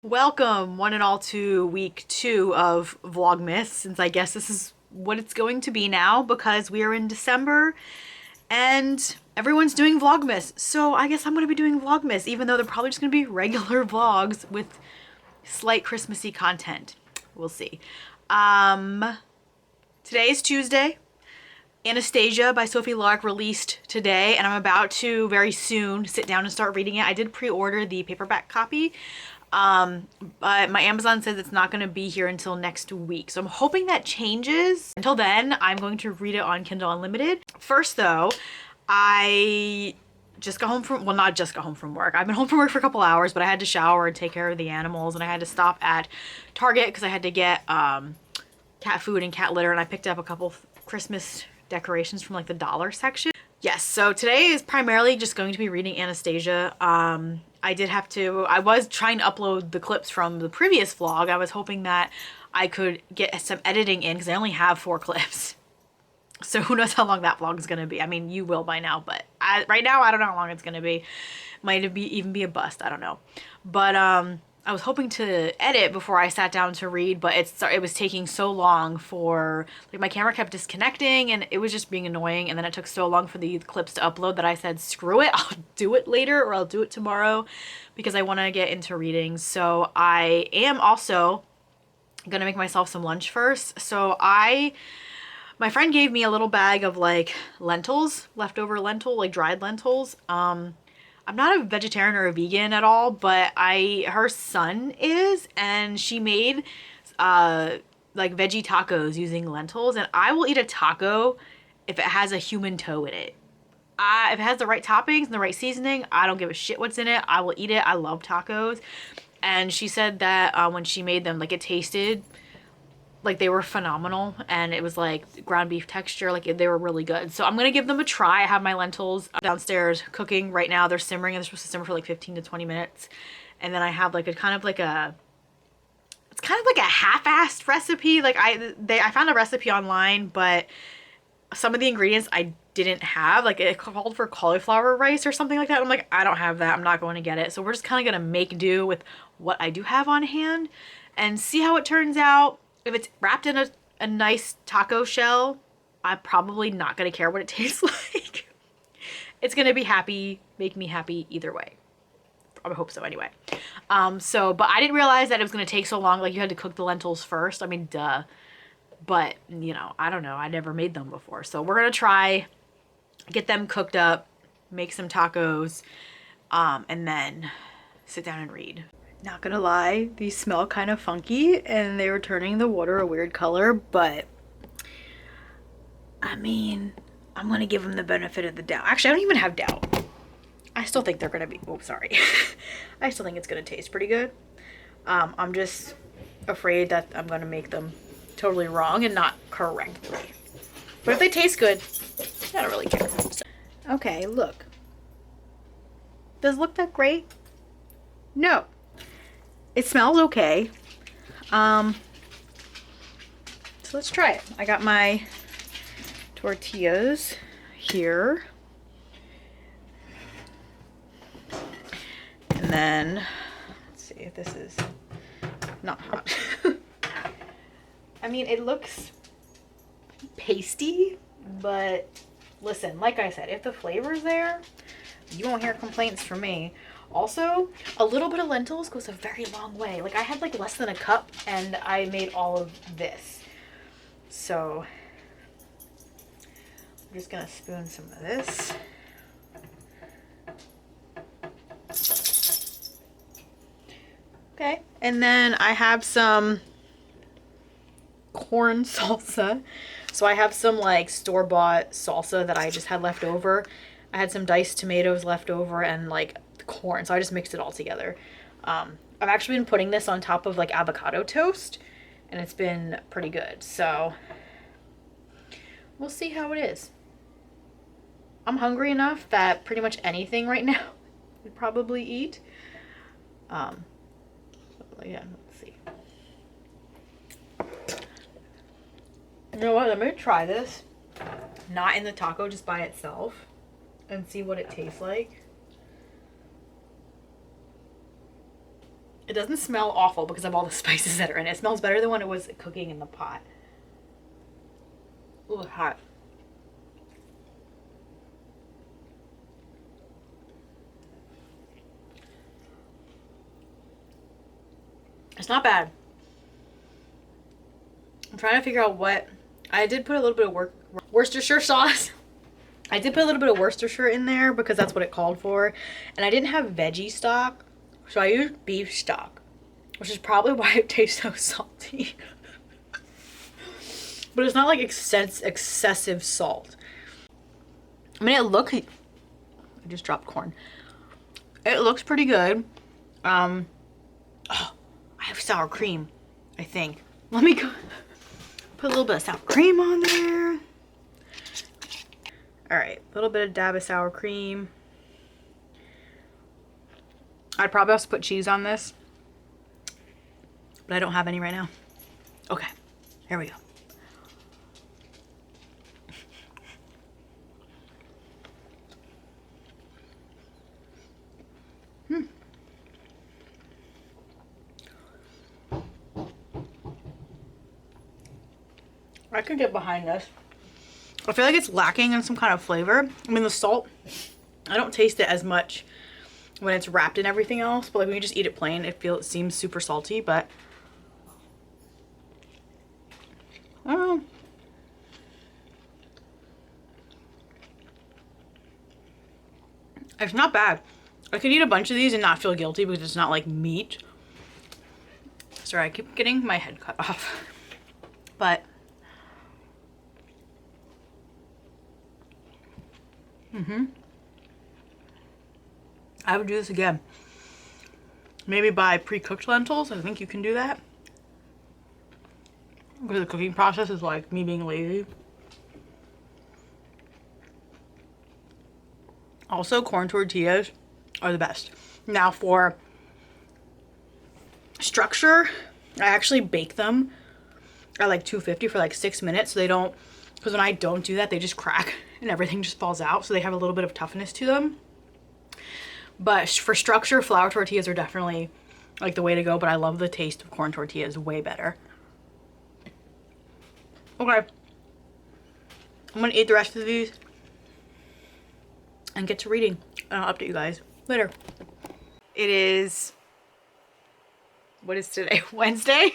Welcome, one and all, to week 2 of Vlogmas, since I guess this is what it's going to be now because we are in December and everyone's doing Vlogmas. So I guess I'm going to be doing Vlogmas, even though they're probably just going to be regular vlogs with slight Christmassy content. We'll see. Today is Tuesday. Anastasia by Sophie Lark released today, and I'm about to very soon sit down and start reading it. I did pre-order the paperback copy, but my Amazon says it's not going to be here until next week. So I'm hoping that changes. Until then, I'm going to read it on Kindle Unlimited. First though, I just got home from, well, not just got home from work. I've been home from work for a couple hours, but I had to shower and take care of the animals, and I had to stop at Target because I had to get cat food and cat litter, and I picked up a couple Christmas decorations from like the dollar section. Yes, so today is primarily just going to be reading Anastasia. I was trying to upload the clips from the previous vlog. I was hoping that I could get some editing in because I only have 4 clips. So who knows how long that vlog is going to be. I mean, you will by now, but right now I don't know how long it's going to be. Might even be a bust, I don't know. But I was hoping to edit before I sat down to read, but it was taking so long for, like, my camera kept disconnecting and it was just being annoying, and then it took so long for the clips to upload that I said, screw it, I'll do it later or I'll do it tomorrow because I want to get into reading. So I am also gonna make myself some lunch first. So my friend gave me a little bag of like lentils, leftover like dried lentils. I'm not a vegetarian or a vegan at all, but her son is, and she made like veggie tacos using lentils, and I will eat a taco if it has a human toe in it. If it has the right toppings and the right seasoning, I don't give a shit what's in it. I will eat it. I love tacos. And she said that when she made them, like, it tasted like they were phenomenal, and it was like ground beef texture, like they were really good. So I'm gonna give them a try. I have my lentils downstairs cooking right now. They're simmering, and they're supposed to simmer for like 15 to 20 minutes. And then I have like it's kind of like a half-assed recipe. Like I found a recipe online, but some of the ingredients I didn't have. Like, it called for cauliflower rice or something like that. I'm like, I don't have that. I'm not going to get it. So we're just kind of gonna make do with what I do have on hand and see how it turns out. If it's wrapped in a nice taco shell, I'm probably not going to care what it tastes like. It's going to be happy, make me happy either way. I hope so anyway. But I didn't realize that it was going to take so long. Like, you had to cook the lentils first. I mean, duh. But, you know, I don't know. I never made them before. So we're going to try, get them cooked up, make some tacos, and then sit down and read. Not gonna lie, these smell kind of funky and they were turning the water a weird color, but I mean, I'm gonna give them the benefit of the doubt. Actually, I don't even have doubt. I still think they're gonna be, oh, sorry. I still think it's gonna taste pretty good. I'm just afraid that I'm gonna make them totally wrong and not correctly. But if they taste good, I don't really care. Okay, look. Does it look that great? No. It smells okay. So let's try it. I got my tortillas here. And then, let's see if this is not hot. I mean, it looks pasty, but listen, like I said, if the flavor's there, you won't hear complaints from me. Also, a little bit of lentils goes a very long way. Like, I had like less than a cup and I made all of this. So I'm just gonna spoon some of this. Okay, and then I have some corn salsa. So I have some like store-bought salsa that I just had left over. I had some diced tomatoes left over and like corn, so I just mixed it all together. I've actually been putting this on top of like avocado toast, and it's been pretty good. So we'll see how it is. I'm hungry enough that pretty much anything right now I'd probably eat. Yeah, let's see. You know what? I'm gonna try this, not in the taco, just by itself, and see what it tastes like. It doesn't smell awful because of all the spices that are in it. It smells better than when it was cooking in the pot. Ooh, hot. It's not bad. I'm trying to figure out what... I did put a little bit of Worcestershire sauce. I did put a little bit of Worcestershire in there because that's what it called for. And I didn't have veggie stock, so I used beef stock, which is probably why it tastes so salty. But it's not like excessive salt. I mean, I just dropped corn. It looks pretty good. Oh, I have sour cream, I think. Let me go put a little bit of sour cream on there. All right, a little bit of dab of sour cream. I'd probably have to put cheese on this, but I don't have any right now. Okay, here we go. I could get behind this. I feel like it's lacking in some kind of flavor. I mean, the salt, I don't taste it as much when it's wrapped in everything else, but like when you just eat it plain, it seems super salty, but I don't know. It's not bad. I could eat a bunch of these and not feel guilty because it's not like meat. Sorry, I keep getting my head cut off. But I would do this again. Maybe buy pre-cooked lentils. I think you can do that. Because the cooking process is like me being lazy. Also, corn tortillas are the best. Now for structure, I actually bake them at like 250 for like 6 minutes. So they don't, because when I don't do that, they just crack and everything just falls out. So they have a little bit of toughness to them. But for structure, flour tortillas are definitely like the way to go. But I love the taste of corn tortillas way better. Okay. I'm gonna eat the rest of these and get to reading. And I'll update you guys later. It is, what is today? Wednesday?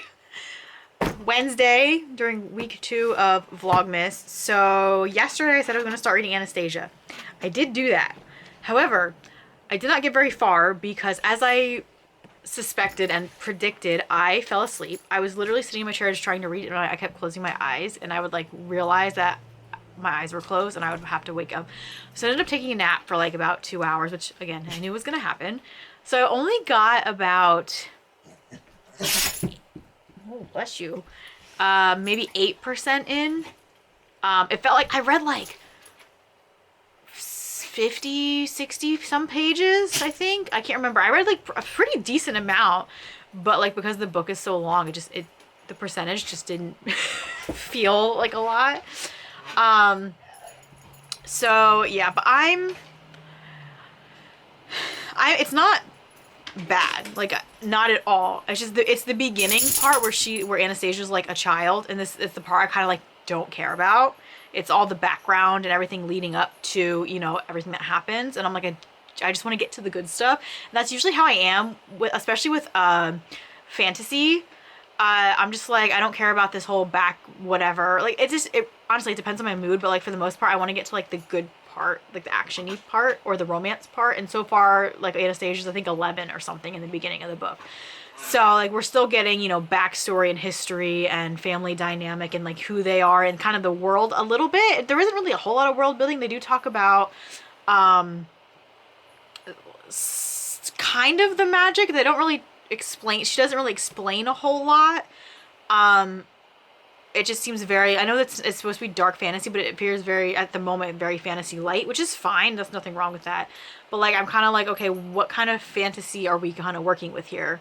Wednesday during week 2 of Vlogmas. So yesterday I said I was going to start reading Anastasia. I did do that. However, I did not get very far because as I suspected and predicted, I fell asleep. I was literally sitting in my chair just trying to read it and I kept closing my eyes and I would like realize that my eyes were closed and I would have to wake up. So I ended up taking a nap for like about 2 hours, which again, I knew was going to happen. So I only got about, oh, bless you, maybe 8% in. It felt like I read like 50, 60 some pages, I think. I can't remember. I read like a pretty decent amount, but like because the book is so long, the percentage just didn't feel like a lot. So yeah, but it's not bad, like not at all. It's just it's the beginning part where Anastasia's like a child, and this is the part I kind of like don't care about. It's all the background and everything leading up to, you know, everything that happens, and I'm like I just want to get to the good stuff. And that's usually how I am especially with fantasy. I'm just like, I don't care about this whole back whatever. Like it honestly, it depends on my mood, but like for the most part I want to get to like the good part, like the action-y part or the romance part. And so far, like Anastasia's I think 11 or something in the beginning of the book. So like we're still getting, you know, backstory and history and family dynamic and like who they are and kind of the world a little bit. There isn't really a whole lot of world building. They do talk about kind of the magic. They don't really explain, she doesn't really explain a whole lot. It just seems very, I know that it's supposed to be dark fantasy, but it appears very, at the moment, very fantasy light, which is fine. There's nothing wrong with that. But like, I'm kind of like, okay, what kind of fantasy are we kind of working with here?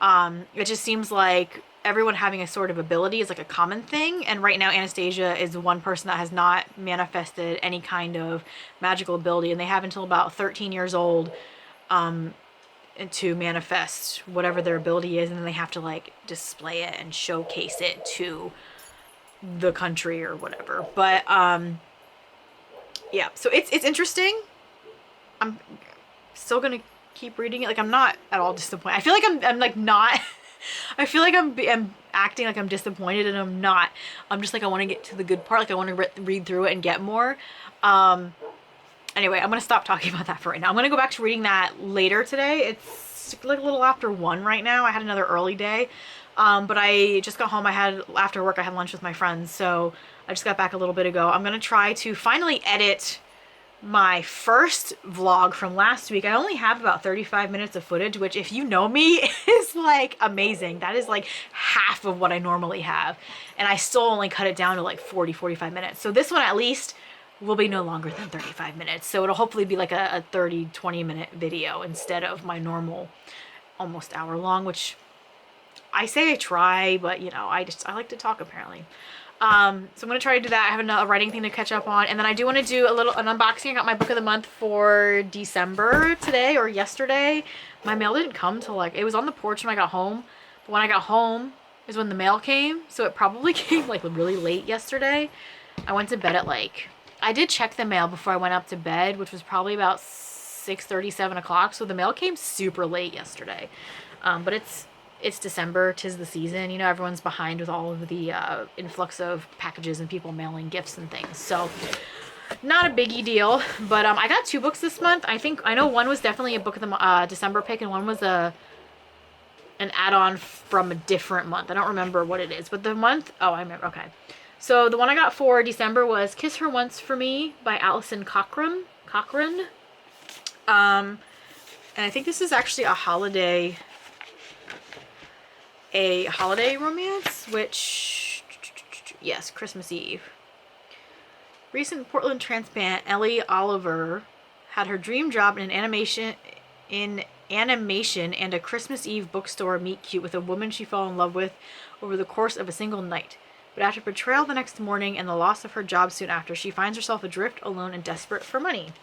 It just seems like everyone having a sort of ability is like a common thing. And right now Anastasia is the one person that has not manifested any kind of magical ability. And they have until about 13 years old, to manifest whatever their ability is, and then they have to like display it and showcase it to the country or whatever. But yeah, so it's interesting. I'm still gonna keep reading it. Like, I'm not at all disappointed. I feel like I'm like not I feel like I'm acting like I'm disappointed, and I'm not. I'm just like, I want to get to the good part. Like, I want to read through it and get more. Anyway, I'm gonna stop talking about that for right now. I'm gonna go back to reading that later today. It's like a little after 1 right now. I had another early day, but I just got home. After work, I had lunch with my friends, so I just got back a little bit ago. I'm gonna try to finally edit my first vlog from last week. I only have about 35 minutes of footage, which, if you know me, is like amazing. That is like half of what I normally have, and I still only cut it down to like 45 minutes. So this one at least will be no longer than 35 minutes. So it'll hopefully be like a 20 minute video instead of my normal almost hour long, which I say I try, but you know, I like to talk apparently. So I'm gonna try to do that. I have another writing thing to catch up on, and then I do want to do an unboxing. I got my book of the month for December today or yesterday. My mail didn't come till like, it was on the porch when I got home, but when I got home is when the mail came, so it probably came like really late yesterday. I went to bed at like, I did check the mail before I went up to bed, which was probably about 6:30, 7 o'clock, so the mail came super late yesterday. But it's December, 'tis the season, you know, everyone's behind with all of the influx of packages and people mailing gifts and things, so not a biggie deal. But I got 2 books this month. I know one was definitely a book of the December pick, and one was an add-on from a different month. I don't remember what it is, but the month, oh, I remember, okay. So the one I got for December was Kiss Her Once for Me by Alison Cochrane. And I think this is actually a holiday romance, which, yes, Christmas Eve. Recent Portland transplant Ellie Oliver had her dream job in animation and a Christmas Eve bookstore meet cute with a woman she fell in love with over the course of a single night. But after betrayal the next morning and the loss of her job soon after, she finds herself adrift, alone, and desperate for money.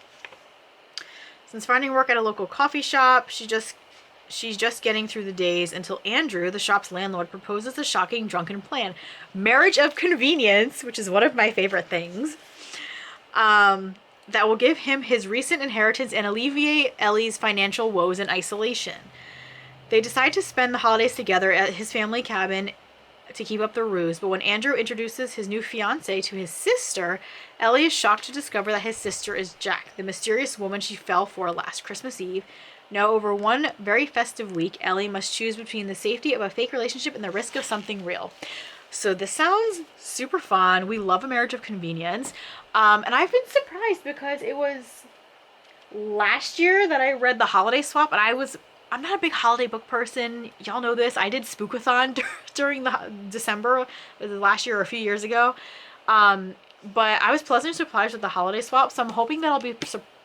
Since finding work at a local coffee shop, she's just getting through the days until Andrew, the shop's landlord, proposes a shocking drunken plan. Marriage of convenience, which is one of my favorite things, that will give him his recent inheritance and alleviate Ellie's financial woes and isolation. They decide to spend the holidays together at his family cabin to keep up the ruse, but when Andrew introduces his new fiancée to his sister, Ellie is shocked to discover that his sister is Jack, the mysterious woman she fell for last Christmas Eve. Now, over one very festive week, Ellie must choose between the safety of a fake relationship and the risk of something real. So this sounds super fun. We love a marriage of convenience. And I've been surprised because it was last year that I read The Holiday Swap, and I'm not a big holiday book person. Y'all know this. I did Spookathon during the December last year or a few years ago. But I was pleasantly surprised with The Holiday Swap, so I'm hoping that I'll be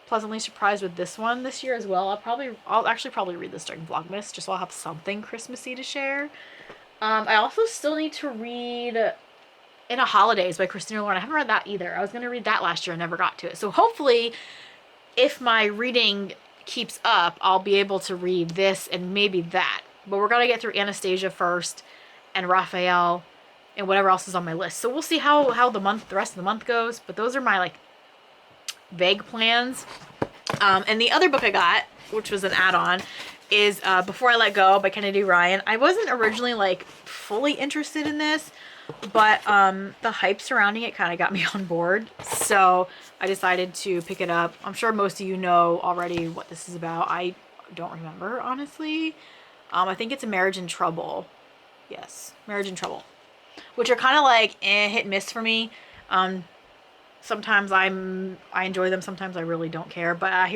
pleasantly surprised with this one this year as well. I'll actually probably read this during Vlogmas, just so I'll have something Christmassy to share. I also still need to read In a Holidays by Christina Lauren. I haven't read that either. I was going to read that last year and never got to it. So hopefully, if my reading keeps up, I'll be able to read this and maybe that. But we're going to get through Anastasia first and Raphael and whatever else is on my list. So we'll see how the rest of the month goes. But those are my like vague plans. And the other book I got, which was an add-on, is Before I Let Go by Kennedy Ryan. I wasn't originally like fully interested in this, but the hype surrounding it kind of got me on board, so I decided to pick it up. I'm sure most of you know already what this is about. I don't remember, honestly. I think it's a marriage in trouble. Yes, marriage in trouble, which are kind of like hit and miss for me. Sometimes I enjoy them, sometimes I really don't care. But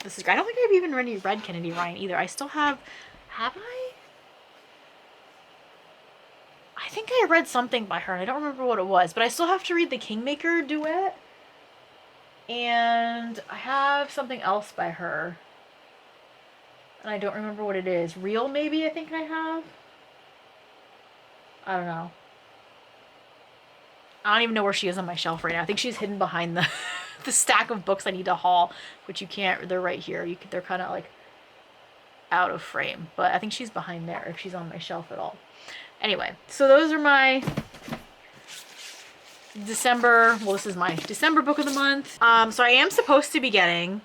this is great. I don't think I've even read Kennedy Ryan either. I still have I? I think I read something by her. I don't remember what it was, but I still have to read the Kingmaker duet. And I have something else by her. And I don't remember what it is. Real, maybe, I think I have. I don't know. I don't even know where she is on my shelf right now. I think she's hidden behind the stack of books I need to haul, which you can't. They're right here. They're kind of like out of frame, but I think she's behind there if she's on my shelf at all. Anyway, so those are my December, well, this is my December book of the month. So I am supposed to be getting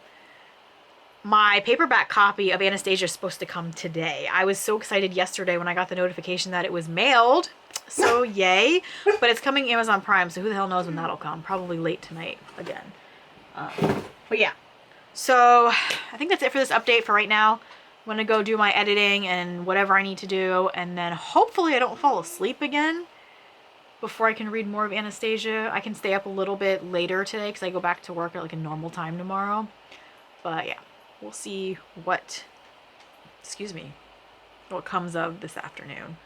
my paperback copy of Anastasia is supposed to come today. I was so excited yesterday when I got the notification that it was mailed. So yay. But it's coming Amazon Prime, so who the hell knows when that'll come. Probably late tonight again. But yeah. So I think that's it for this update for right now. I'm going to go do my editing and whatever I need to do. And then hopefully I don't fall asleep again before I can read more of Anastasia. I can stay up a little bit later today because I go back to work at like a normal time tomorrow. But yeah. We'll see what, what comes of this afternoon.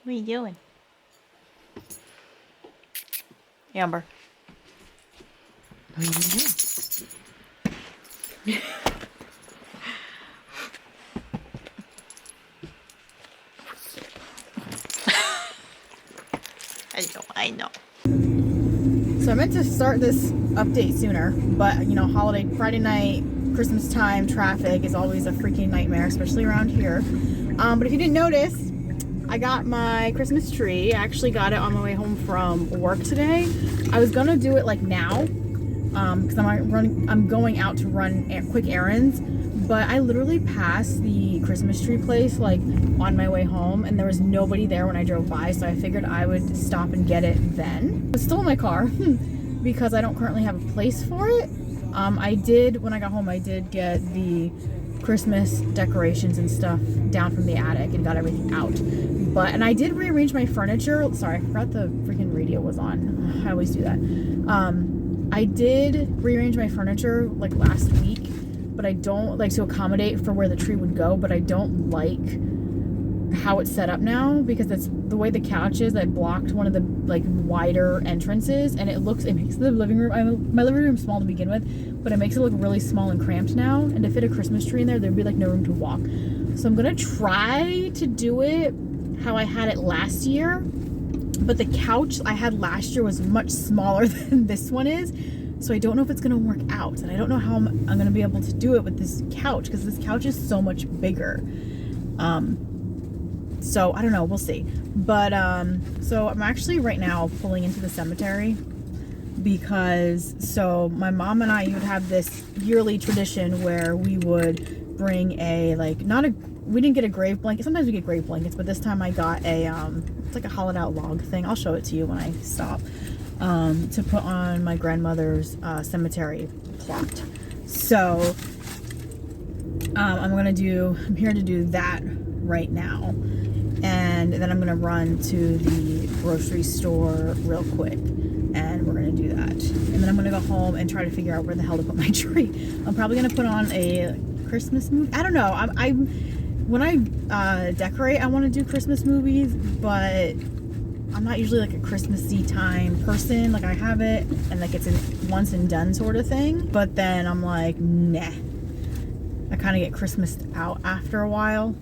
What are you doing? Amber. What are you doing? I know. So I meant to start this update sooner, but you know, holiday, Friday night, Christmas time, traffic is always a freaking nightmare, especially around here. But if you didn't notice, I got my Christmas tree. I actually got it on my way home from work today. I was gonna do it like now, because I'm going out to run quick errands. But I literally passed the Christmas tree place like on my way home, and there was nobody there when I drove by, so I figured I would stop and get it then. It's still in my car because I don't currently have a place for it. When I got home, I did get the Christmas decorations and stuff down from the attic and got everything out. And I did rearrange my furniture. Sorry, I forgot the freaking radio was on. I always do that. I did rearrange my furniture like last week, but I don't like to accommodate for where the tree would go, but I don't like how it's set up now because it's the way the couch is. I blocked one of the like wider entrances, and it makes the living room, my living room small to begin with, but it makes it look really small and cramped now, and to fit a Christmas tree in there, there'd be like no room to walk. So I'm gonna try to do it how I had it last year, but the couch I had last year was much smaller than this one is, so I don't know if it's gonna work out, and I don't know how I'm gonna be able to do it with this couch because this couch is so much bigger. So I don't know, we'll see. But so I'm actually right now pulling into the cemetery because my mom and I would have this yearly tradition where we would bring we didn't get a grave blanket. Sometimes we get grave blankets, but this time I got it's like a hollowed out log thing. I'll show it to you when I stop, to put on my grandmother's cemetery plot. So I'm here to do that right now. And then I'm gonna run to the grocery store real quick, and we're gonna do that. And then I'm gonna go home and try to figure out where the hell to put my tree. I'm probably gonna put on a Christmas movie. I don't know. When I decorate, I want to do Christmas movies, but I'm not usually like a Christmassy time person. Like I have it and like it's a once and done sort of thing. But then I'm like, nah. I kind of get Christmased out after a while.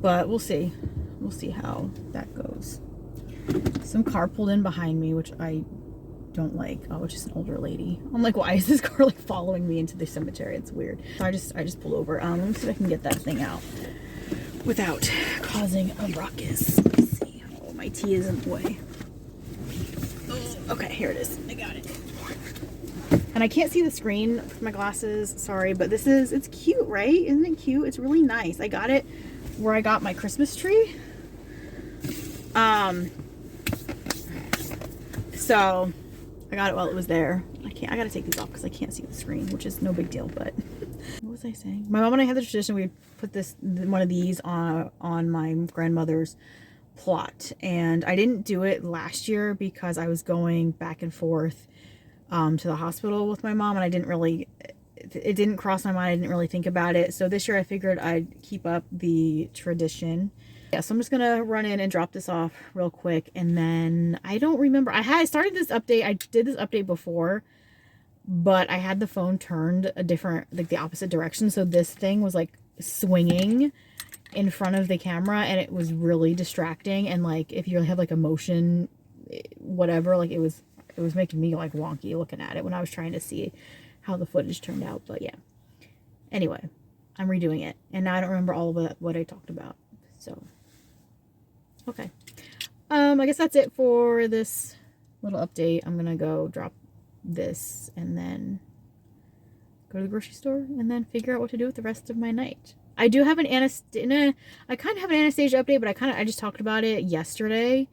But we'll see. We'll see how that goes. Some car pulled in behind me, which I don't like. Oh, it's just an older lady. I'm like, why is this car like following me into the cemetery? It's weird. So I just pulled over. Let me see if I can get that thing out without causing a ruckus. Let's see. Oh, my tea is in the way. Oh, okay, here it is. I got it. And I can't see the screen with my glasses. Sorry, but it's cute, right? Isn't it cute? It's really nice. I got it where I got my Christmas tree. So I got it while it was there. I gotta take these off because I can't see the screen, which is no big deal, but what was I saying? My mom and I had the tradition, we put one of these on my grandmother's plot, and I didn't do it last year because I was going back and forth to the hospital with my mom, and it didn't cross my mind. I didn't really think about it. So this year I figured I'd keep up the tradition. Yeah, so I'm just gonna run in and drop this off real quick, and then I don't remember. I started this update. I did this update before, but I had the phone turned the opposite direction. So this thing was like swinging in front of the camera, and it was really distracting. And like if you have like a motion, whatever, like it was making me like wonky looking at it when I was trying to see how the footage turned out. But yeah, anyway, I'm redoing it, and now I don't remember all of what I talked about. So okay, I guess that's it for this little update. I'm gonna go drop this and then go to the grocery store and then figure out what to do with the rest of my night. I do have an Anastasia update, but I just talked about it yesterday,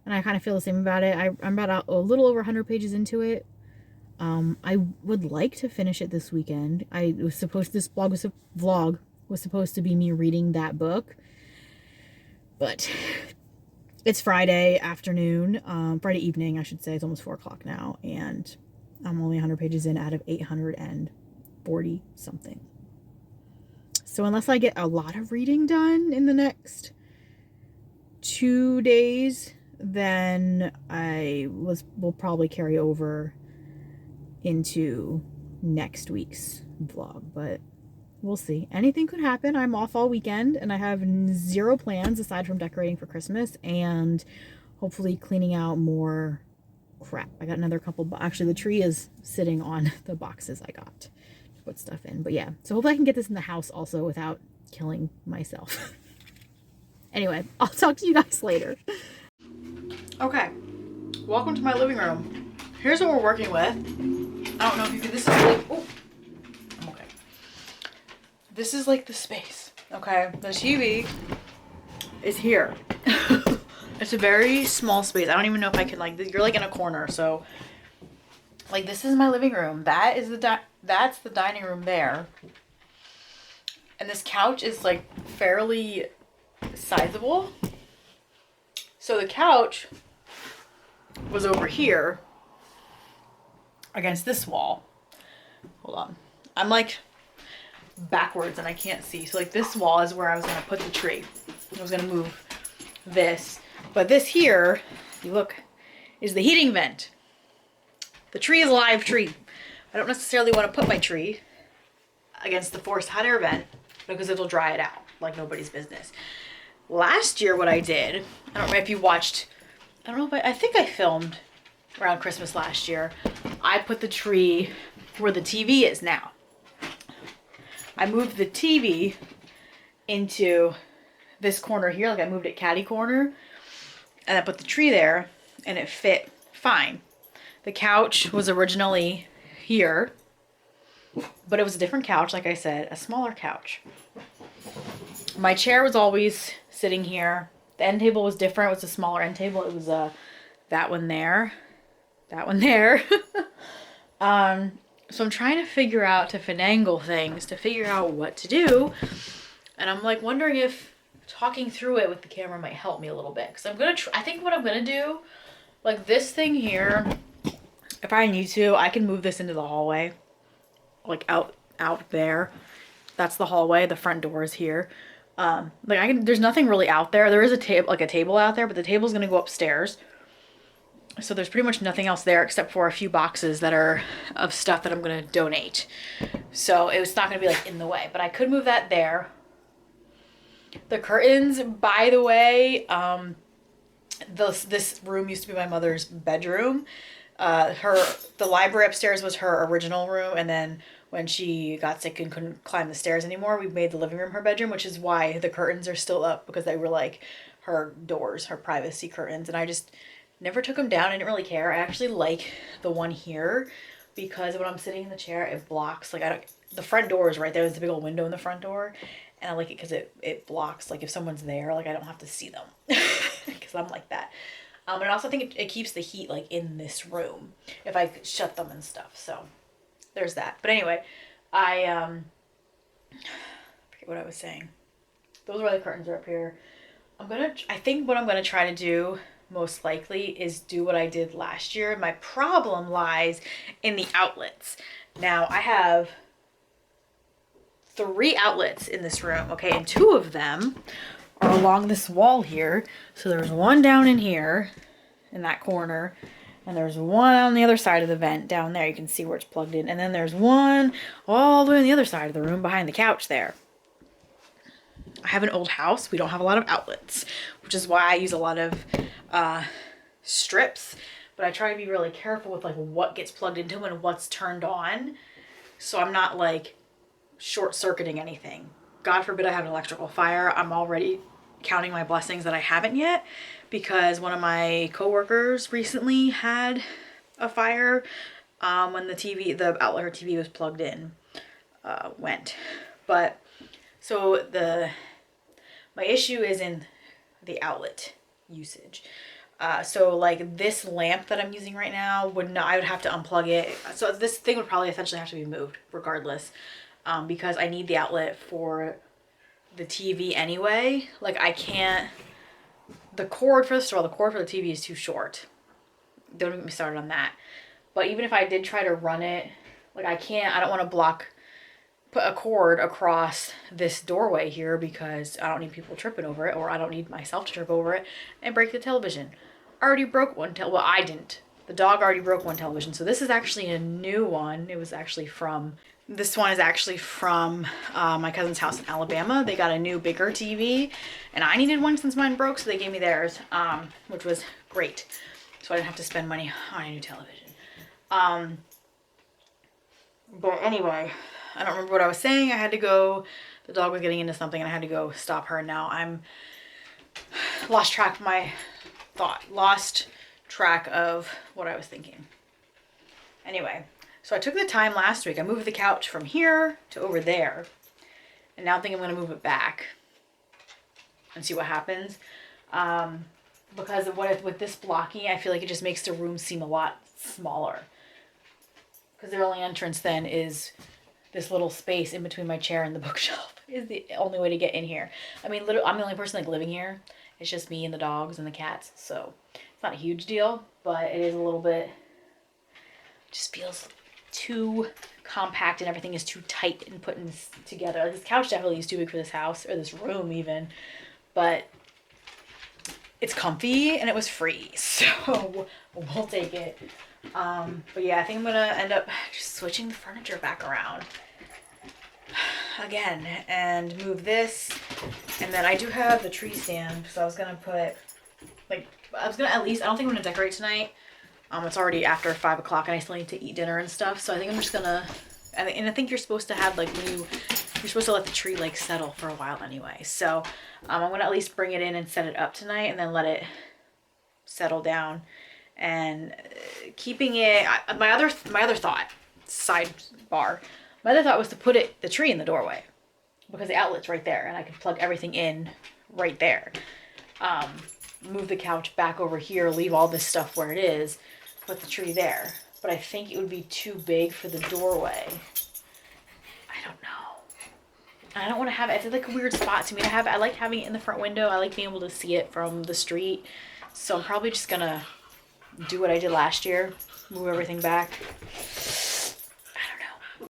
and I kind of feel the same about it. I'm about a little over 100 pages into it. I would like to finish it this weekend. This vlog was supposed to be me reading that book, but it's Friday afternoon, Friday evening, I should say. It's almost 4 o'clock now, and I'm only 100 pages in out of 840 something. So unless I get a lot of reading done in the next 2 days, then will probably carry over into next week's vlog, but we'll see. Anything could happen. I'm off all weekend, and I have 0 plans aside from decorating for Christmas and hopefully cleaning out more crap. I got another couple, actually the tree is sitting on the boxes I got to put stuff in. But yeah, so hopefully I can get this in the house also without killing myself. Anyway, I'll talk to you guys later. Okay, welcome to my living room. Here's what we're working with. I don't know if you can, this is really, oh, I'm okay. This is like the space, okay? The TV is here. It's a very small space. I don't even know if I can, like, you're like in a corner, so like this is my living room. That's the dining room there. And this couch is like fairly sizable. So the couch was over here against this wall. Hold on. I'm like backwards and I can't see. So like this wall is where I was going to put the tree. I was going to move this. But this here, you look, is the heating vent. The tree is a live tree. I don't necessarily want to put my tree against the forced hot air vent because it'll dry it out like nobody's business. Last year what I did, I don't know if you watched, I think I filmed around Christmas last year. I put the tree where the TV is now. I moved the TV into this corner here, like I moved it catty corner, and I put the tree there and it fit fine. The couch was originally here, but it was a different couch, like I said, a smaller couch. My chair was always sitting here. The end table was different. It was a smaller end table. It was that one there, that one there. So I'm trying to figure out, to finagle things, to figure out what to do. And I'm like wondering if talking through it with the camera might help me a little bit. Because I think what I'm going to do, like this thing here, if I need to, I can move this into the hallway. Like out there. That's the hallway. The front door is here. Like there's nothing really out there. There is a table, like a table out there, but the table's gonna go upstairs. So there's pretty much nothing else there except for a few boxes that are of stuff that I'm gonna donate. So it's not gonna be like in the way, but I could move that there. The curtains, by the way, this room used to be my mother's bedroom. The library upstairs was her original room, and then when she got sick and couldn't climb the stairs anymore, we made the living room her bedroom, which is why the curtains are still up, because they were like her doors, her privacy curtains, and I just never took them down. I didn't really care. I actually like the one here because when I'm sitting in the chair, it blocks, like the front door is right there. There's a big old window in the front door, and I like it because it blocks, like if someone's there, like I don't have to see them because I'm like that. And I also think it keeps the heat like in this room if I shut them and stuff. So there's that. But anyway, I forget what I was saying. Those are why the curtains are up here. I think what I'm gonna try to do most likely is do what I did last year. My problem lies in the outlets. Now I have 3 outlets in this room, okay, and 2 of them are along this wall here. So there's one down in here in that corner, and there's one on the other side of the vent down there. You can see where it's plugged in, and then there's one all the way on the other side of the room behind the couch there. I have an old house. We don't have a lot of outlets, which is why I use a lot of strips, but I try to be really careful with like what gets plugged into and what's turned on, so I'm not like short-circuiting anything. God forbid I have an electrical fire. I'm already counting my blessings that I haven't yet, because one of my coworkers recently had a fire when the outlet her TV was plugged in went. But so my issue is in the outlet usage. So like this lamp that I'm using right now I would have to unplug it. So this thing would probably essentially have to be moved regardless, because I need the outlet for the TV anyway. Like I can't, the cord for the TV is too short. Don't get me started on that. But even if I did try to run it, like I don't want to put a cord across this doorway here, because I don't need people tripping over it, or I don't need myself to trip over it and break the television. I already broke one well, I didn't. The dog already broke one television. So this is actually a new one. This one is actually from my cousin's house in Alabama. They got a new, bigger TV, and I needed one since mine broke, so they gave me theirs, which was great. So I didn't have to spend money on a new television. But anyway, I don't remember what I was saying. I had to go, the dog was getting into something, and I had to go stop her. Now I'm lost track of what I was thinking. Anyway, so I took the time last week. I moved the couch from here to over there, and now I think I'm going to move it back and see what happens. Because with this blocking, I feel like it just makes the room seem a lot smaller. Because the only entrance then is this little space in between my chair and the bookshelf is the only way to get in here. I mean, literally, I'm the only person like living here. It's just me and the dogs and the cats, so it's not a huge deal, but it is a little bit, just feels too compact, and everything is too tight and put in together. Like, this couch definitely is too big for this house, or this room even, but it's comfy and it was free, so we'll take it. But yeah, I think I'm gonna end up just switching the furniture back around again and move this. And then I do have the tree stand, so I was gonna at least, I don't think I'm gonna decorate tonight. It's already after 5 o'clock and I still need to eat dinner and stuff, so I think I'm just gonna, and I think you're supposed to have like, you're supposed to let the tree like settle for a while anyway, so I'm gonna at least bring it in and set it up tonight, and then let it settle down. And keeping it, my other thought, sidebar, my other thought was to put the tree in the doorway, because the outlet's right there and I could plug everything in right there. Move the couch back over here, leave all this stuff where it is, put the tree there. But I think it would be too big for the doorway. I don't know. I don't want to have it. It's like a weird spot to me to have it. I like having it in the front window. I like being able to see it from the street. So I'm probably just gonna do what I did last year, move everything back. I don't know.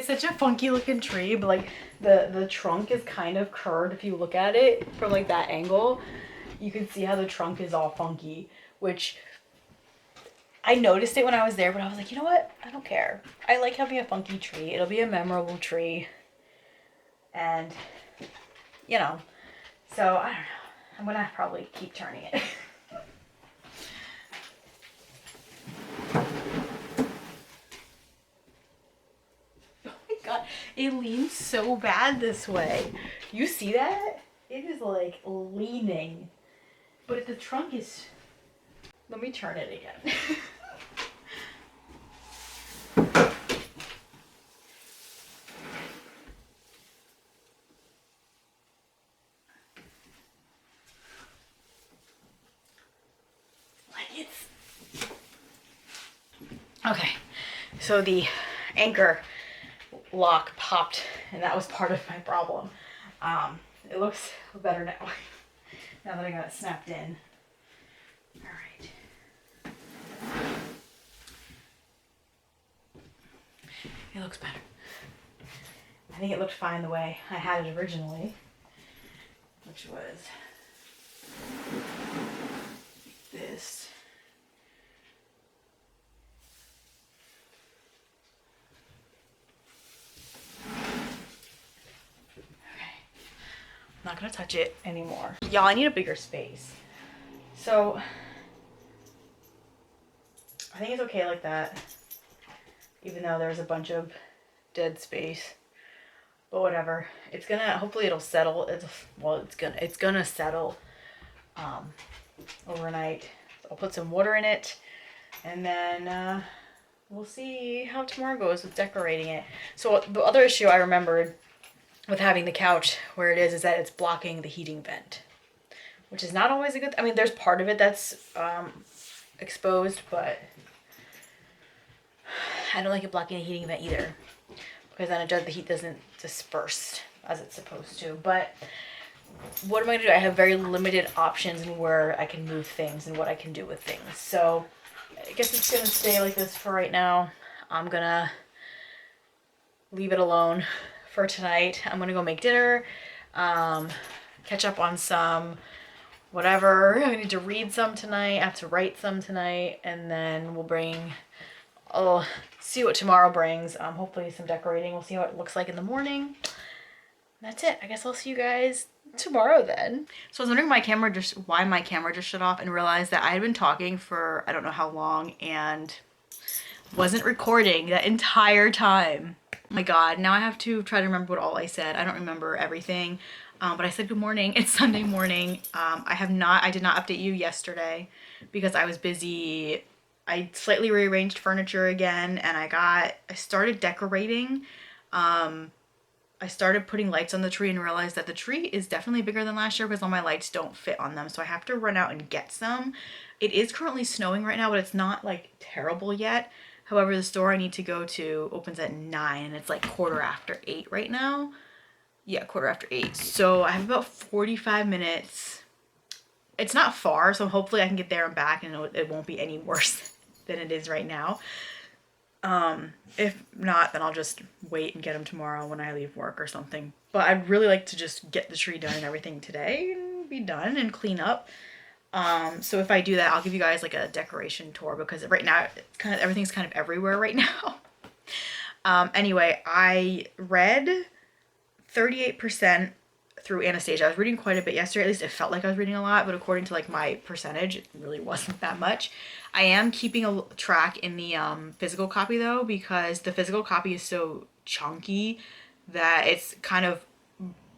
such a funky looking tree, but like the trunk is kind of curved. If you look at it from like that angle, you can see how the trunk is all funky, which I noticed it when I was there, but I was like, you know what? I don't care. I like having a funky tree. It'll be a memorable tree. And, you know, so I don't know. I'm going to probably keep turning it. Oh my God. It leans so bad this way. You see that? It is like leaning. But the trunk is... Let me turn it again. Okay, so the anchor lock popped, and that was part of my problem. It looks better now, now that I got it snapped in. All right. It looks better. I think it looked fine the way I had it originally, which was this. Not gonna touch it anymore. Y'all, I need a bigger space. So I think it's okay like that, even though there's a bunch of dead space. But whatever. It's gonna, hopefully it'll settle. It's gonna settle overnight. So I'll put some water in it, and then we'll see how tomorrow goes with decorating it. So the other issue I remembered with having the couch where it is that it's blocking the heating vent, which is not always a good, I mean, there's part of it that's exposed, but I don't like it blocking the heating vent either, because then the heat doesn't disperse as it's supposed to. But what am I gonna do? I have very limited options in where I can move things and what I can do with things. So I guess it's gonna stay like this for right now. I'm gonna leave it alone for tonight. I'm gonna go make dinner, catch up on some whatever. I need to read some tonight. I have to write some tonight, and then I'll see what tomorrow brings. Hopefully some decorating. We'll see how it looks like in the morning. That's it. I guess I'll see you guys tomorrow then. So I was wondering why my camera just shut off, and realized that I had been talking for I don't know how long and wasn't recording that entire time. Oh my God, now I have to try to remember what all I said. I don't remember everything, but I said good morning. It's Sunday morning. I did not update you yesterday because I was busy. I slightly rearranged furniture again, and I started decorating. I started putting lights on the tree and realized that the tree is definitely bigger than last year because all my lights don't fit on them. So I have to run out and get some. It is currently snowing right now, but it's not like terrible yet. However, the store I need to go to opens at 9, and it's like 8:15 right now. Yeah, 8:15. So I have about 45 minutes. It's not far, so hopefully I can get there and back, and it won't be any worse than it is right now. If not, then I'll just wait and get them tomorrow when I leave work or something. But I'd really like to just get the tree done and everything today and be done and clean up. So if I do that, I'll give you guys like a decoration tour, because right now everything's kind of everywhere right now. Anyway, I read 38% through Anastasia. I was reading quite a bit yesterday. At least it felt like I was reading a lot, but according to like my percentage, it really wasn't that much. I am keeping a track in the physical copy though, because the physical copy is so chunky that it's kind of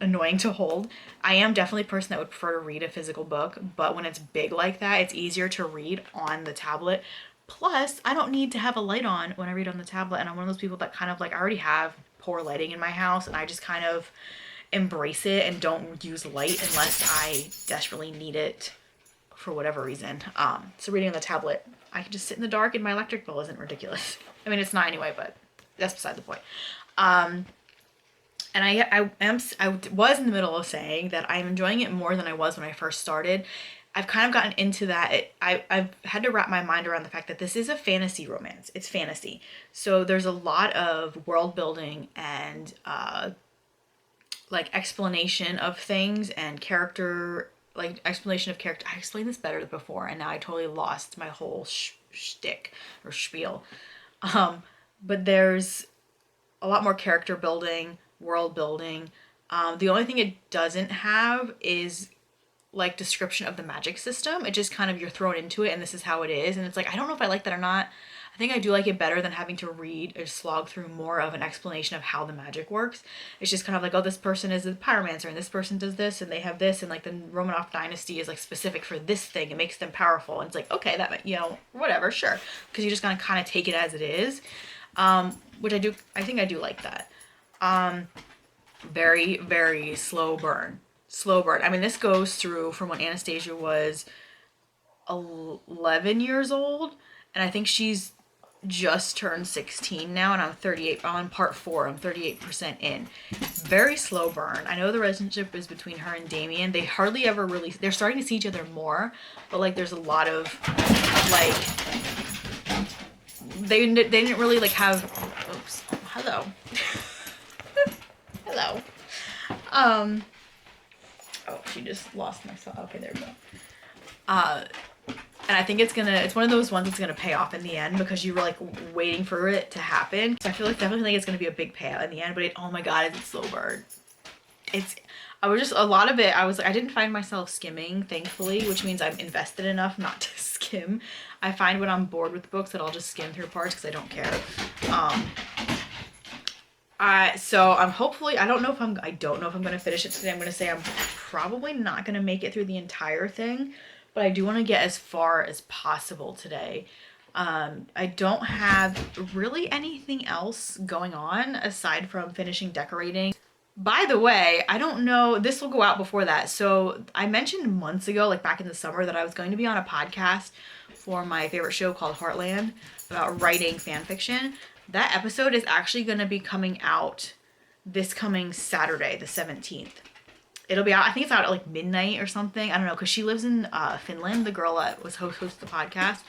annoying to hold. I am definitely a person that would prefer to read a physical book, but when it's big like that, it's easier to read on the tablet. Plus, I don't need to have a light on when I read on the tablet, and I'm one of those people that kind of like, I already have poor lighting in my house, and I just kind of embrace it and don't use light unless I desperately need it for whatever reason. So reading on the tablet, I can just sit in the dark and my electric bill isn't ridiculous. I mean, it's not anyway, but that's beside the point. And I was in the middle of saying that I'm enjoying it more than I was when I first started. I've kind of gotten into that. I've had to wrap my mind around the fact that this is a fantasy romance. It's fantasy. So there's a lot of world building and like explanation of things and character, like explanation of character. I explained this better before and now I totally lost my whole shtick or spiel. But there's a lot more character building, world building. The only thing it doesn't have is like description of the magic system. It just kind of, you're thrown into it and this is how it is. And it's like, I don't know if I like that or not. I think I do like it better than having to read or slog through more of an explanation of how the magic works. It's just kind of like, oh, this person is a pyromancer and this person does this and they have this, and like the Romanov dynasty is like specific for this thing. It makes them powerful. And it's like, okay, that, you know, whatever, sure. Because you just gotta kind of take it as it is. Which I think I do like that. Very, very slow burn. Slow burn. I mean, this goes through from when Anastasia was 11 years old, and I think she's just turned 16 now, and I'm 38 on part 4. I'm 38% in. Very slow burn. I know the relationship is between her and Damien. They hardly ever really, they're starting to see each other more, but like there's a lot of like they didn't really like have, oops, hello. Hello. Oh, she just lost my spot. Okay, there we go. And I think it's one of those ones that's gonna pay off in the end because you were like waiting for it to happen. So I feel like definitely think it's gonna be a big payout in the end, but oh my god, it's slow burn. I was just, a lot of it, I was like, I didn't find myself skimming, thankfully, which means I'm invested enough not to skim. I find when I'm bored with books that I'll just skim through parts because I don't care. So I'm hopefully, I don't know if I'm going to finish it today. I'm going to say I'm probably not going to make it through the entire thing, but I do want to get as far as possible today. I don't have really anything else going on aside from finishing decorating. By the way, I don't know, this will go out before that. So I mentioned months ago, like back in the summer, that I was going to be on a podcast for my favorite show called Heartland about writing fan fiction. That episode is actually going to be coming out this coming Saturday, the 17th. It'll be out, I think it's out at like midnight or something. I don't know, because she lives in Finland, the girl that was host the podcast.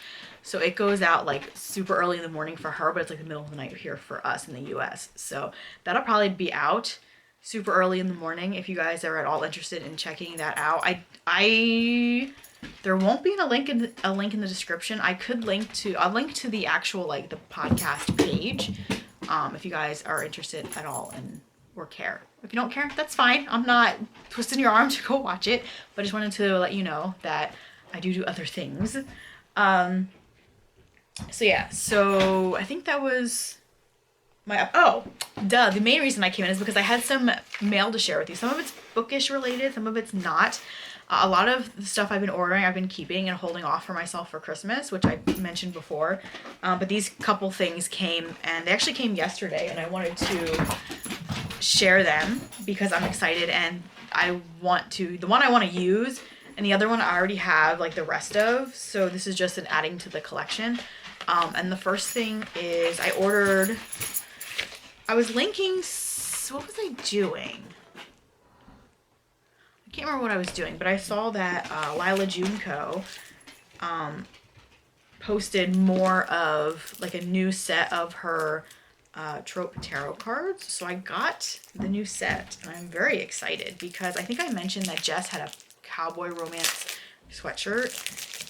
So it goes out like super early in the morning for her, but it's like the middle of the night here for us in the US. So that'll probably be out super early in the morning if you guys are at all interested in checking that out. There won't be a link in the description. I'll link to the actual like the podcast page if you guys are interested at all or care. If you don't care, that's fine. I'm not twisting your arm to go watch it, but I just wanted to let you know that I do other things. So yeah, so I think that was the main reason I came in is because I had some mail to share with you. Some of it's bookish related, some of it's not. A lot of the stuff I've been ordering, I've been keeping and holding off for myself for Christmas, which I mentioned before. But these couple things came, and they actually came yesterday, and I wanted to share them because I'm excited, and the one I want to use, and the other one I already have like the rest of, so this is just an adding to the collection. And the first thing is I was linking, what was I doing? I can't remember what I was doing, but I saw that Lila Junko posted more of like a new set of her trope tarot cards. So I got the new set and I'm very excited because I think I mentioned that Jess had a cowboy romance sweatshirt,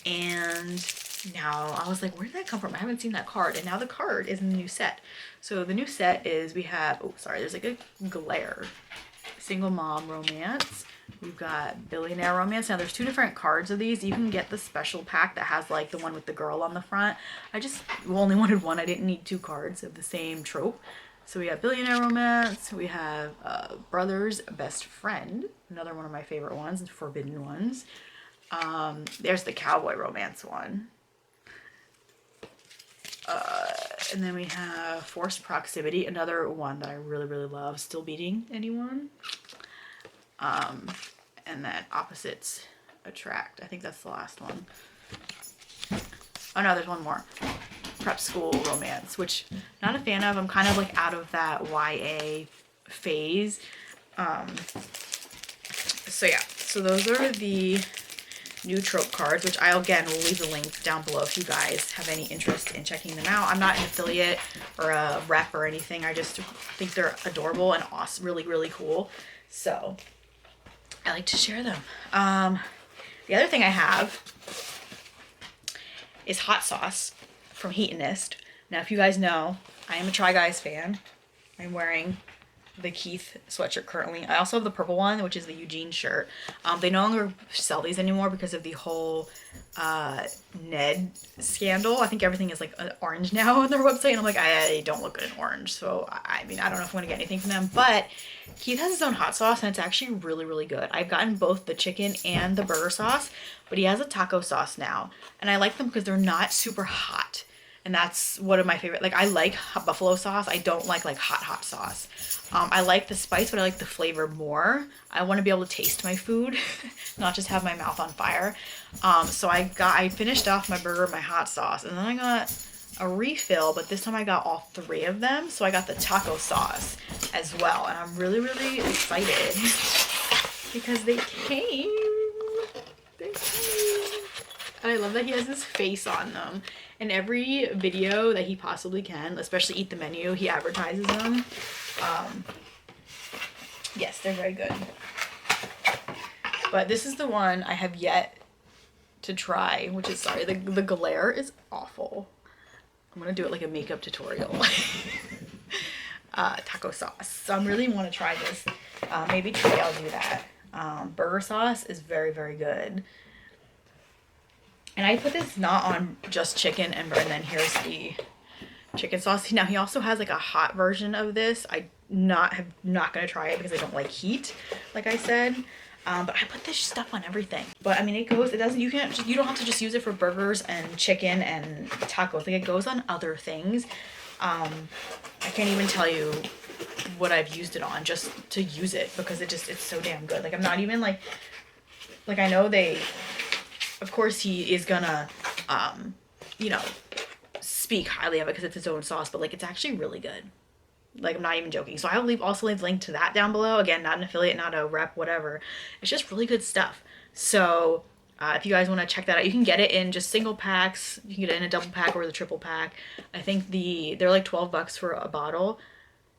and now I was like, where did that come from? I haven't seen that card, and now the card is in the new set. So the new set is, we have, oh sorry, there's like a glare. Single mom romance. We've got billionaire romance. Now there's two different cards of these. You can get the special pack that has like the one with the girl on the front. I just only wanted one. I didn't need two cards of the same trope. So we have billionaire romance. We have brother's best friend, another one of my favorite ones, forbidden ones. There's the cowboy romance one. And then we have forced proximity, another one that I really, really love. Still beating anyone. And then opposites attract. I think that's the last one. Oh no, there's one more. Prep school romance, which not a fan of. I'm kind of like out of that YA phase. So yeah, so those are the nootrope cards, which I again will leave the link down below if you guys have any interest in checking them out. I'm not an affiliate or a rep or anything. I just think they're adorable and awesome, really, really cool. So I like to share them. The other thing I have is hot sauce from Heatonist. Now, if you guys know, I am a Try Guys fan. I'm wearing the Keith sweatshirt currently. I also have the purple one, which is the Eugene shirt. They no longer sell these anymore because of the whole Ned scandal. I think everything is like orange now on their website, and I'm like, I don't look good in orange. So I mean, I don't know if I'm gonna get anything from them, but Keith has his own hot sauce and it's actually really, really good. I've gotten both the chicken and the burger sauce, but he has a taco sauce now, and I like them because they're not super hot. And that's one of my favorite. Like, I like buffalo sauce. I don't like hot sauce. I like the spice, but I like the flavor more. I want to be able to taste my food, not just have my mouth on fire. So I finished off my burger, my hot sauce, and then I got a refill, but this time I got all 3 of them. So I got the taco sauce as well. And I'm really, really excited because they came. And I love that he has his face on them. In every video that he possibly can, especially Eat the Menu, he advertises them. Yes, they're very good. But this is the one I have yet to try, which is, sorry, the glare is awful. I'm gonna do it like a makeup tutorial. Taco sauce. So I really want to try this. Maybe today I'll do that. Burger sauce is very, very good. And I put this not on just chicken, and then here's the chicken sauce. Now he also has like a hot version of this. I'm not gonna try it because I don't like heat, like I said. But I put this stuff on everything. But I mean, you don't have to just use it for burgers and chicken and tacos. Like, it goes on other things. I can't even tell you what I've used it on just to use it, because it's so damn good. Like, I'm not even like I know of course he is gonna, you know, speak highly of it because it's his own sauce, but like, it's actually really good. Like, I'm not even joking. So I'll also leave a link to that down below. Again, not an affiliate, not a rep, whatever. It's just really good stuff. So if you guys want to check that out, you can get it in just single packs. You can get it in a double pack or the triple pack. I think they're like $12 for a bottle.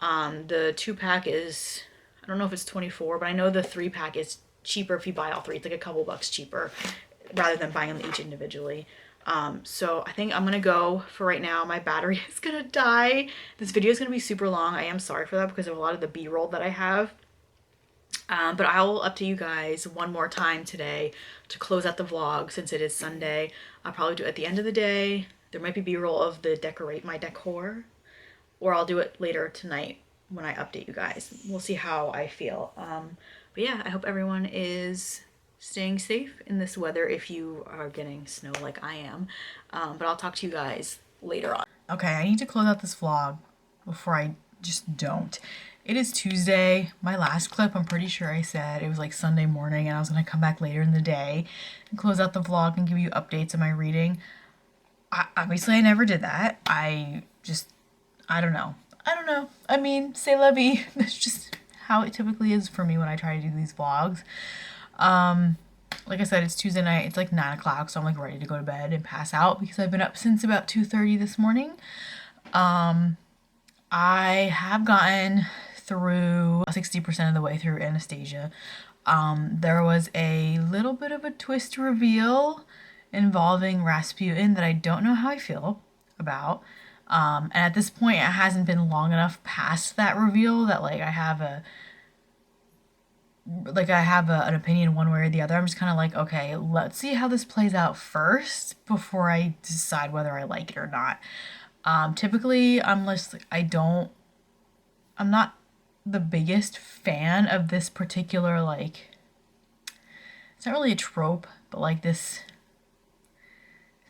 The 2-pack is, I don't know if it's 24, but I know the 3-pack is cheaper if you buy all 3. It's like a couple bucks cheaper rather than buying them each individually. So I think I'm gonna go for right now. My battery is gonna die. This video is gonna be super long. I am sorry for that because of a lot of the B-roll that I have. But I will update you guys one more time today to close out the vlog since it is Sunday. I'll probably do it at the end of the day. There might be B-roll of the my decor, or I'll do it later tonight when I update you guys. We'll see how I feel. But yeah, I hope everyone is staying safe in this weather if you are getting snow like I am. But I'll talk to you guys later on. Okay, I need to close out this vlog before I just don't. It is Tuesday. My last clip, I'm pretty sure I said it was like Sunday morning and I was gonna come back later in the day and close out the vlog and give you updates of my reading. Obviously I never did that. I don't know. I mean, c'est la vie. That's just how it typically is for me when I try to do these vlogs. Like I said, it's Tuesday night. It's like 9 o'clock, so I'm like ready to go to bed and pass out because I've been up since about 2:30 this morning. I have gotten through 60% of the way through Anastasia. There was a little bit of a twist reveal involving Rasputin that I don't know how I feel about. And at this point, it hasn't been long enough past that reveal that like I have an opinion one way or the other. I'm just kind of like, okay, let's see how this plays out first before I decide whether I like it or not. Typically, I'm not the biggest fan of this particular, like, it's not really a trope, but like this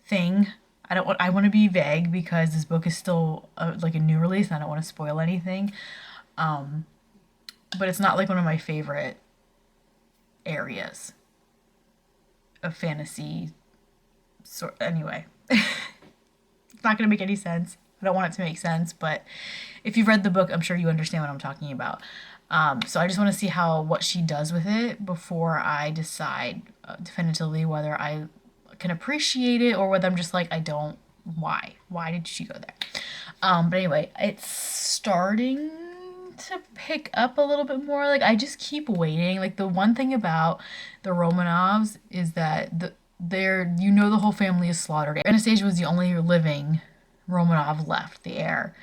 thing. I want to be vague because this book is still like a new release and I don't want to spoil anything. But it's not like one of my favorite areas of fantasy. So anyway, it's not gonna make any sense. I don't want it to make sense, but if you've read the book, I'm sure you understand what I'm talking about. So I just want to see what she does with it before I decide definitively whether I can appreciate it or whether I'm just like, I don't. Why did she go there? But anyway, it's starting to pick up a little bit more. Like, I just keep waiting. Like, the one thing about the Romanovs is that the whole family is slaughtered. Anastasia was the only living Romanov left, the heir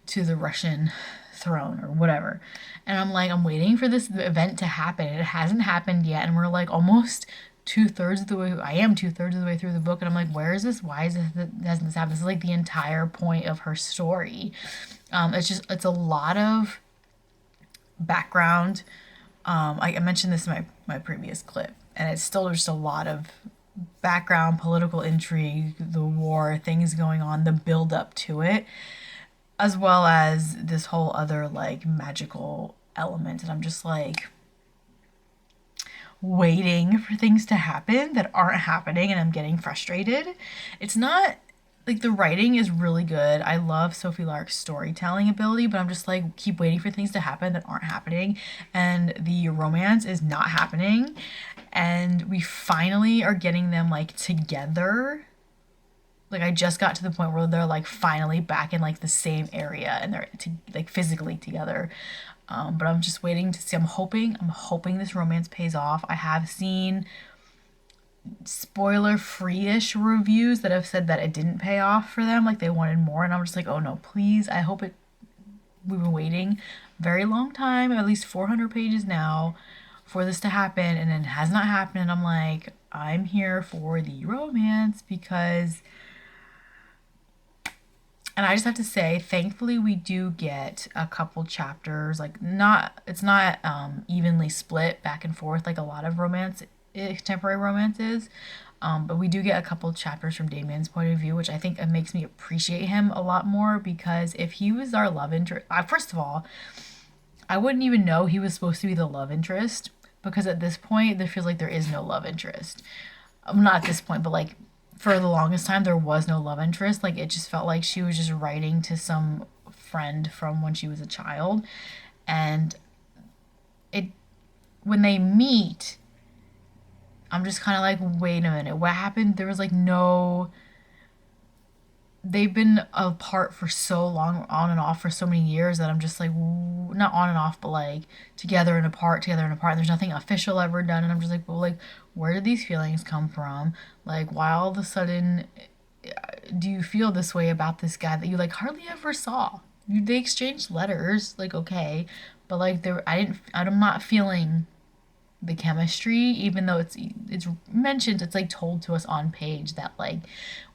to the Russian throne or whatever. And I'm like, I'm waiting for this event to happen. It hasn't happened yet, and we're like almost 2/3 of the way. I am 2/3 of the way through the book, and I'm like, where is this? Why is this? Hasn't this happened? This is like the entire point of her story. It's a lot of background. I mentioned this in my previous clip, and it's still just a lot of background, political intrigue, the war, things going on, the build up to it, as well as this whole other like magical element. And I'm just like waiting for things to happen that aren't happening, and I'm getting frustrated. It's not like the writing is really good. I love Sophie Lark's storytelling ability, but I'm just like keep waiting for things to happen that aren't happening, and the romance is not happening, and we finally are getting them like together. Like, I just got to the point where they're like finally back in like the same area and they're like physically together. But I'm just waiting to see. I'm hoping this romance pays off. I have seen spoiler-free-ish reviews that have said that it didn't pay off for them, like they wanted more, and I'm just like, oh no, please. I hope it. We've been waiting a very long time, at least 400 pages now, for this to happen, and it has not happened. And I'm like, I'm here for the romance because. And I just have to say, thankfully, we do get a couple chapters. Like, it's not evenly split back and forth like a lot of contemporary romances. But we do get a couple chapters from Damien's point of view, which I think makes me appreciate him a lot more, because if he was our love interest, first of all, I wouldn't even know he was supposed to be the love interest, because at this point, there feels like there is no love interest. Not at this point, but like, for the longest time, there was no love interest. Like, it just felt like she was just writing to some friend from when she was a child. And when they meet, I'm just kind of like, wait a minute, what happened? There was like they've been apart for so long, on and off for so many years, that I'm just like, not on and off, but like together and apart, and there's nothing official ever done. And I'm just like, well, like, where did these feelings come from? Like, why all of a sudden do you feel this way about this guy that you like hardly ever saw? They exchanged letters, like, okay, but like I'm not feeling the chemistry, even though it's mentioned, it's like told to us on page that like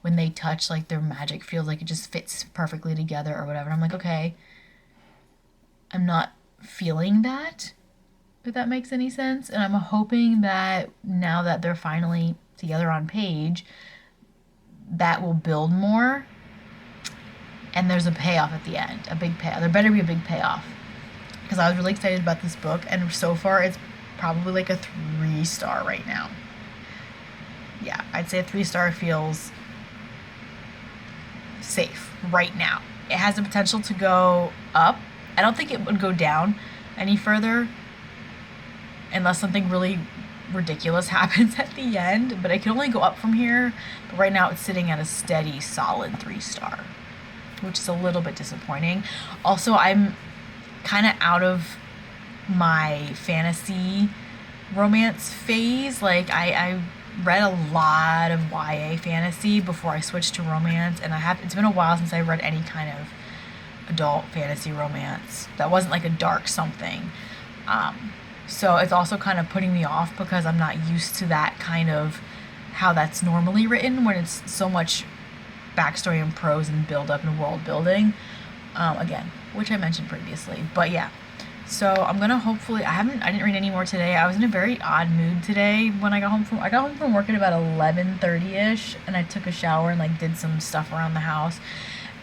when they touch, like their magic feels like it just fits perfectly together or whatever. And I'm like, okay, I'm not feeling that, if that makes any sense. And I'm hoping that now that they're finally together on page, that will build more, and there's a payoff at the end, a big payoff. There better be a big payoff, because I was really excited about this book, and so far it's probably like a 3-star right now. Yeah, I'd say a 3-star feels safe right now. It has the potential to go up. I don't think it would go down any further unless something really ridiculous happens at the end, but it can only go up from here. But right now it's sitting at a steady, solid 3-star, which is a little bit disappointing. Also, I'm kind of out of my fantasy romance phase. Like, I read a lot of YA fantasy before I switched to romance, and it's been a while since I read any kind of adult fantasy romance that wasn't like a dark something. So it's also kind of putting me off, because I'm not used to that kind of how that's normally written, when it's so much backstory and prose and build up and world building, again, which I mentioned previously. But yeah, so I'm gonna hopefully, I didn't read any more today. I was in a very odd mood today when I got home from work at about 11:30ish, and I took a shower and like did some stuff around the house,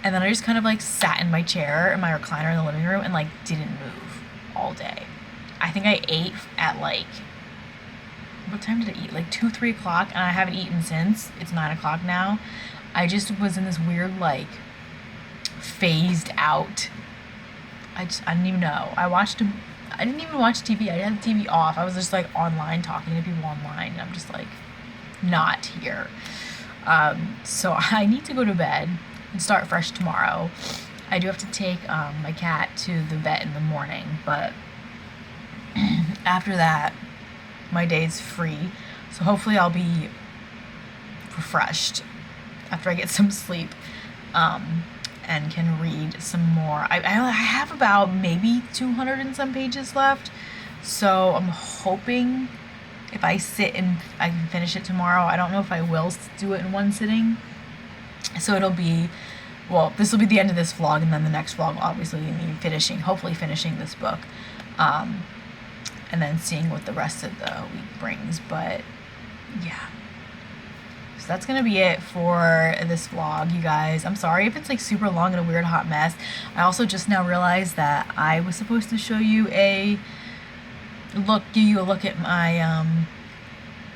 and then I just kind of like sat in my chair in my recliner in the living room and like didn't move all day. I think I ate at like, what time did I eat? Like 2-3 o'clock, and I haven't eaten since. It's 9 o'clock now. I just was in this weird like phased out. I didn't even know. I didn't even watch TV. I had the TV off. I was just like online, talking to people online, and I'm just like not here. So I need to go to bed and start fresh tomorrow. I do have to take my cat to the vet in the morning, but after that, my day's free. So hopefully I'll be refreshed after I get some sleep, and can read some more. I have about maybe 200 and some pages left, so I'm hoping if I sit and I can finish it tomorrow. I don't know if I will do it in one sitting, so it'll be, well, this will be the end of this vlog, and then the next vlog obviously me hopefully finishing this book, and then seeing what the rest of the week brings. But yeah, so that's gonna be it for this vlog, you guys. I'm sorry if it's like super long and a weird hot mess. I also just now realized that I was supposed to show you give you a look at my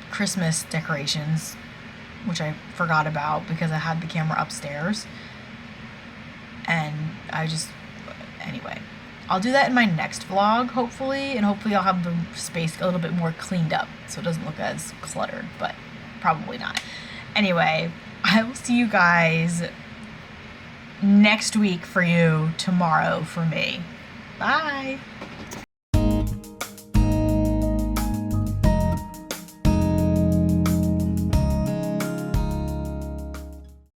Christmas decorations, which I forgot about because I had the camera upstairs, and anyway, I'll do that in my next vlog, hopefully, and hopefully I'll have the space a little bit more cleaned up so it doesn't look as cluttered, but probably not. Anyway, I will see you guys next week for you, tomorrow for me. Bye!